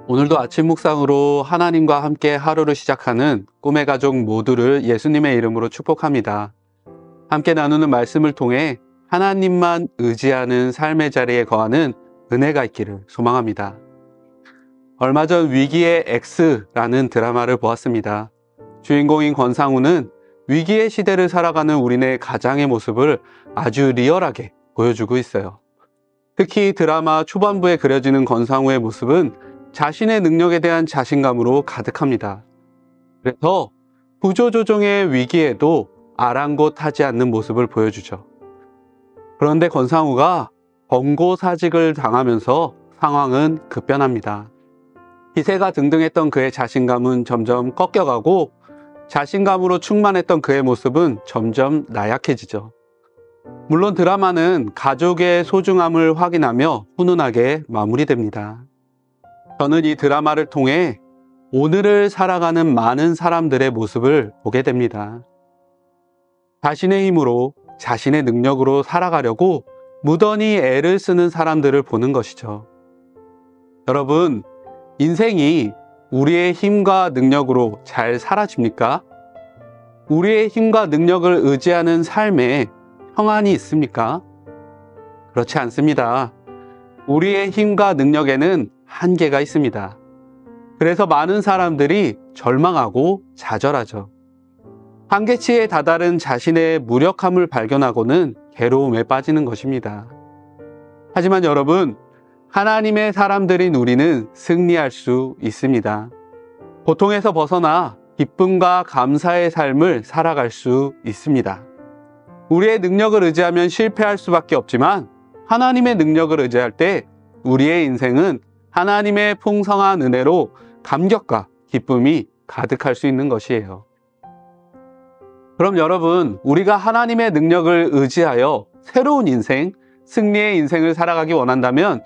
오늘도 아침 묵상으로 하나님과 함께 하루를 시작하는 꿈의 가족 모두를 예수님의 이름으로 축복합니다. 함께 나누는 말씀을 통해 하나님만 의지하는 삶의 자리에 거하는 은혜가 있기를 소망합니다. 얼마 전 위기의 X라는 드라마를 보았습니다. 주인공인 권상우는 위기의 시대를 살아가는 우리네 가장의 모습을 아주 리얼하게 보여주고 있어요. 특히 드라마 초반부에 그려지는 권상우의 모습은 자신의 능력에 대한 자신감으로 가득합니다. 그래서 구조조정의 위기에도 아랑곳하지 않는 모습을 보여주죠. 그런데 권상우가 권고사직을 당하면서 상황은 급변합니다. 기세가 등등했던 그의 자신감은 점점 꺾여가고 자신감으로 충만했던 그의 모습은 점점 나약해지죠. 물론 드라마는 가족의 소중함을 확인하며 훈훈하게 마무리됩니다. 저는 이 드라마를 통해 오늘을 살아가는 많은 사람들의 모습을 보게 됩니다. 자신의 힘으로, 자신의 능력으로 살아가려고 무던히 애를 쓰는 사람들을 보는 것이죠. 여러분, 인생이 우리의 힘과 능력으로 잘 사라집니까? 우리의 힘과 능력을 의지하는 삶에 평안이 있습니까? 그렇지 않습니다. 우리의 힘과 능력에는 한계가 있습니다. 그래서 많은 사람들이 절망하고 좌절하죠. 한계치에 다다른 자신의 무력함을 발견하고는 괴로움에 빠지는 것입니다. 하지만 여러분, 하나님의 사람들인 우리는 승리할 수 있습니다. 고통에서 벗어나 기쁨과 감사의 삶을 살아갈 수 있습니다. 우리의 능력을 의지하면 실패할 수밖에 없지만 하나님의 능력을 의지할 때 우리의 인생은 하나님의 풍성한 은혜로 감격과 기쁨이 가득할 수 있는 것이에요. 그럼 여러분, 우리가 하나님의 능력을 의지하여 새로운 인생, 승리의 인생을 살아가기 원한다면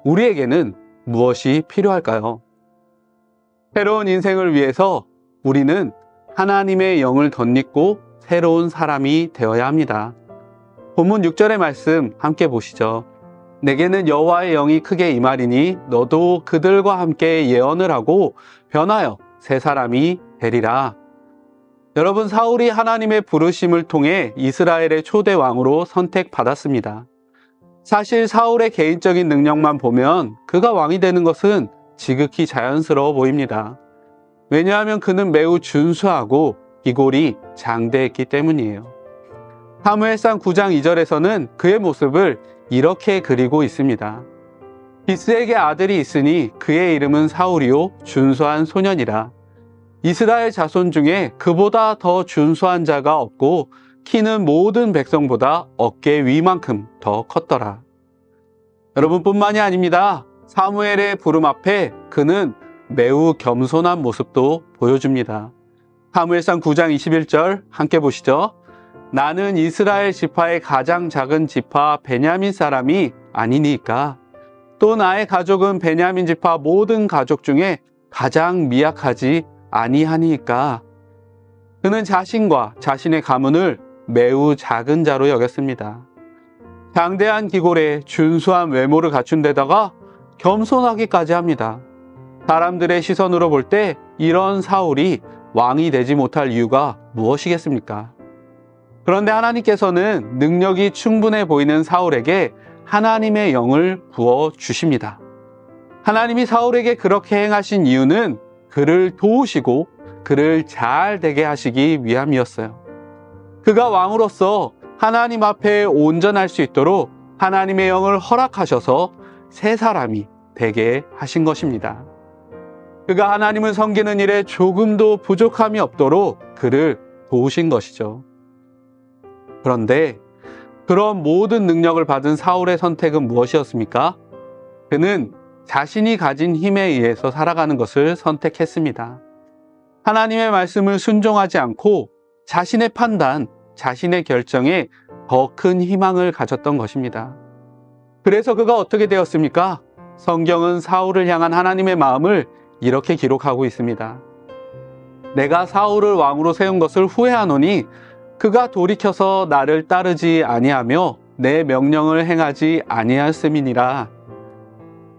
우리에게는 무엇이 필요할까요? 새로운 인생을 위해서 우리는 하나님의 영을 덧입고 새로운 사람이 되어야 합니다. 본문 6절의 말씀 함께 보시죠. 내게는 여호와의 영이 크게 임하리니 너도 그들과 함께 예언을 하고 변하여 새 사람이 되리라. 여러분, 사울이 하나님의 부르심을 통해 이스라엘의 초대 왕으로 선택받았습니다. 사실 사울의 개인적인 능력만 보면 그가 왕이 되는 것은 지극히 자연스러워 보입니다. 왜냐하면 그는 매우 준수하고 기골이 장대했기 때문이에요. 사무엘상 9장 2절에서는 그의 모습을 이렇게 그리고 있습니다. 기스에게 아들이 있으니 그의 이름은 사울이요 준수한 소년이라. 이스라엘 자손 중에 그보다 더 준수한 자가 없고 키는 모든 백성보다 어깨 위만큼 더 컸더라. 여러분뿐만이 아닙니다. 사무엘의 부름 앞에 그는 매우 겸손한 모습도 보여줍니다. 사무엘상 9장 21절 함께 보시죠. 나는 이스라엘 지파의 가장 작은 지파 베냐민 사람이 아니니까. 또 나의 가족은 베냐민 지파 모든 가족 중에 가장 미약하지 아니하니까. 그는 자신과 자신의 가문을 매우 작은 자로 여겼습니다. 장대한 기골에 준수한 외모를 갖춘 데다가 겸손하기까지 합니다. 사람들의 시선으로 볼 때 이런 사울이 왕이 되지 못할 이유가 무엇이겠습니까? 그런데 하나님께서는 능력이 충분해 보이는 사울에게 하나님의 영을 부어 주십니다. 하나님이 사울에게 그렇게 행하신 이유는 그를 도우시고 그를 잘 되게 하시기 위함이었어요. 그가 왕으로서 하나님 앞에 온전할 수 있도록 하나님의 영을 허락하셔서 새 사람이 되게 하신 것입니다. 그가 하나님을 섬기는 일에 조금도 부족함이 없도록 그를 도우신 것이죠. 그런데 그런 모든 능력을 받은 사울의 선택은 무엇이었습니까? 그는 자신이 가진 힘에 의해서 살아가는 것을 선택했습니다. 하나님의 말씀을 순종하지 않고 자신의 판단, 자신의 결정에 더 큰 희망을 가졌던 것입니다. 그래서 그가 어떻게 되었습니까? 성경은 사울을 향한 하나님의 마음을 이렇게 기록하고 있습니다. 내가 사울을 왕으로 세운 것을 후회하노니 그가 돌이켜서 나를 따르지 아니하며 내 명령을 행하지 아니하였음이니라.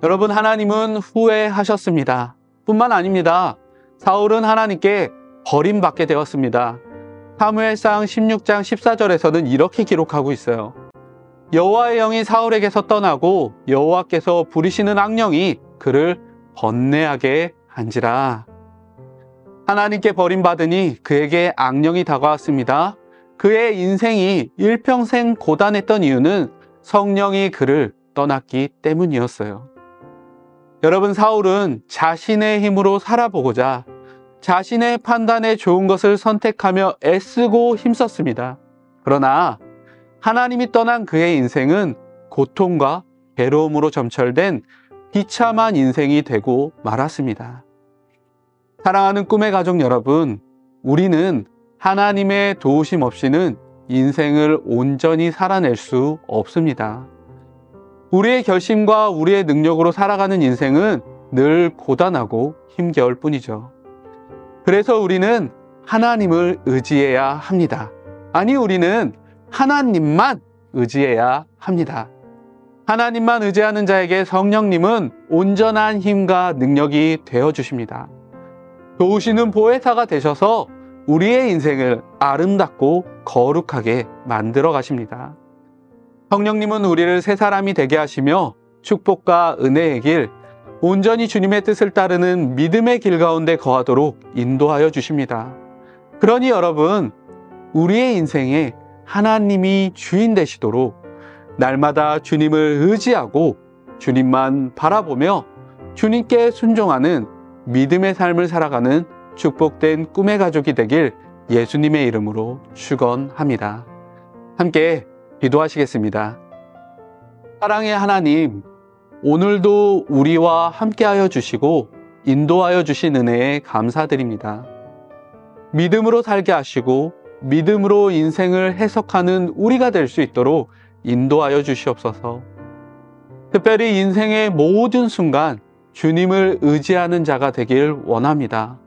여러분, 하나님은 후회하셨습니다. 뿐만 아닙니다. 사울은 하나님께 버림받게 되었습니다. 사무엘상 16장 14절에서는 이렇게 기록하고 있어요. 여호와의 영이 사울에게서 떠나고 여호와께서 부리시는 악령이 그를 번뇌하게 한지라. 하나님께 버림받으니 그에게 악령이 다가왔습니다. 그의 인생이 일평생 고단했던 이유는 성령이 그를 떠났기 때문이었어요. 여러분, 사울은 자신의 힘으로 살아보고자 자신의 판단에 좋은 것을 선택하며 애쓰고 힘썼습니다. 그러나 하나님이 떠난 그의 인생은 고통과 괴로움으로 점철된 비참한 인생이 되고 말았습니다. 사랑하는 꿈의 가족 여러분, 우리는 하나님의 도우심 없이는 인생을 온전히 살아낼 수 없습니다. 우리의 결심과 우리의 능력으로 살아가는 인생은 늘 고단하고 힘겨울 뿐이죠. 그래서 우리는 하나님을 의지해야 합니다. 아니, 우리는 하나님만 의지해야 합니다. 하나님만 의지하는 자에게 성령님은 온전한 힘과 능력이 되어주십니다. 도우시는 보혜사가 되셔서 우리의 인생을 아름답고 거룩하게 만들어 가십니다. 성령님은 우리를 새 사람이 되게 하시며 축복과 은혜의 길, 온전히 주님의 뜻을 따르는 믿음의 길 가운데 거하도록 인도하여 주십니다. 그러니 여러분, 우리의 인생에 하나님이 주인 되시도록 날마다 주님을 의지하고 주님만 바라보며 주님께 순종하는 믿음의 삶을 살아가는 축복된 꿈의 가족이 되길 예수님의 이름으로 축원합니다. 함께 기도하시겠습니다. 사랑의 하나님, 오늘도 우리와 함께하여 주시고 인도하여 주신 은혜에 감사드립니다. 믿음으로 살게 하시고 믿음으로 인생을 해석하는 우리가 될 수 있도록 인도하여 주시옵소서. 특별히 인생의 모든 순간 주님을 의지하는 자가 되길 원합니다.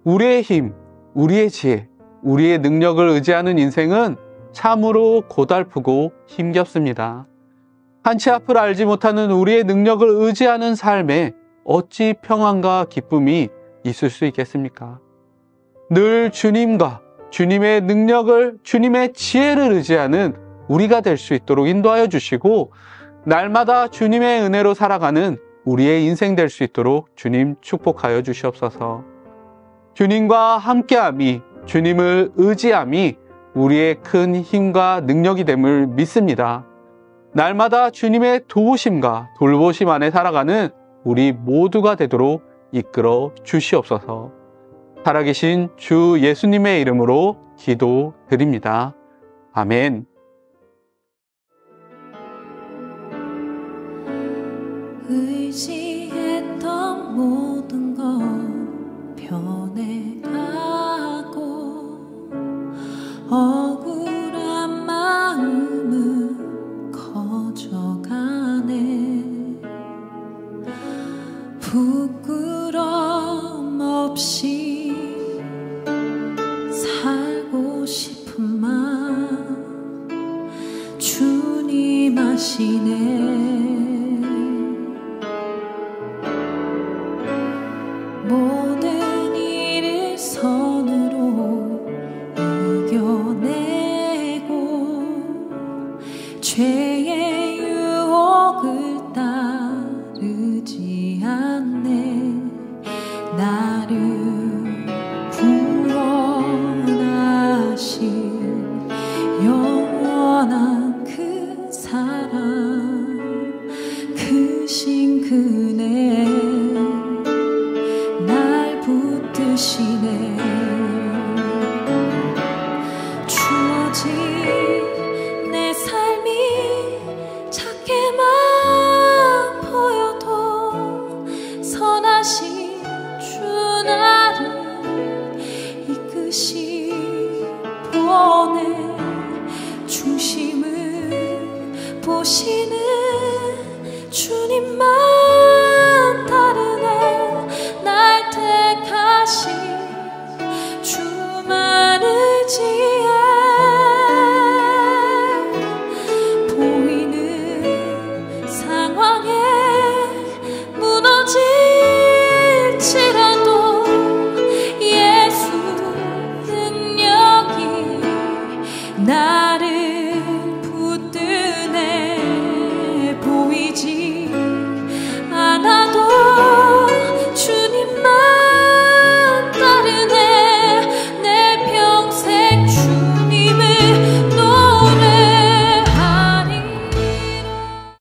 우리의 힘, 우리의 지혜, 우리의 능력을 의지하는 인생은 참으로 고달프고 힘겹습니다. 한치 앞을 알지 못하는 우리의 능력을 의지하는 삶에 어찌 평안과 기쁨이 있을 수 있겠습니까? 늘 주님과 주님의 능력을, 주님의 지혜를 의지하는 우리가 될 수 있도록 인도하여 주시고 날마다 주님의 은혜로 살아가는 우리의 인생 될 수 있도록 주님 축복하여 주시옵소서. 주님과 함께함이, 주님을 의지함이 우리의 큰 힘과 능력이 됨을 믿습니다. 날마다 주님의 도우심과 돌보심 안에 살아가는 우리 모두가 되도록 이끌어 주시옵소서. 살아계신 주 예수님의 이름으로 기도드립니다. 아멘. 의지했던 모든 것 변해가고 억울한 마음은 커져가네. 부끄러움 없이 살고 싶은 마음 주님 아시네. 모든 일을 선으로 이겨내고 죄의 유혹을 따르지 않네. 나를 구원하신 영원한 그 사랑, 크신 그네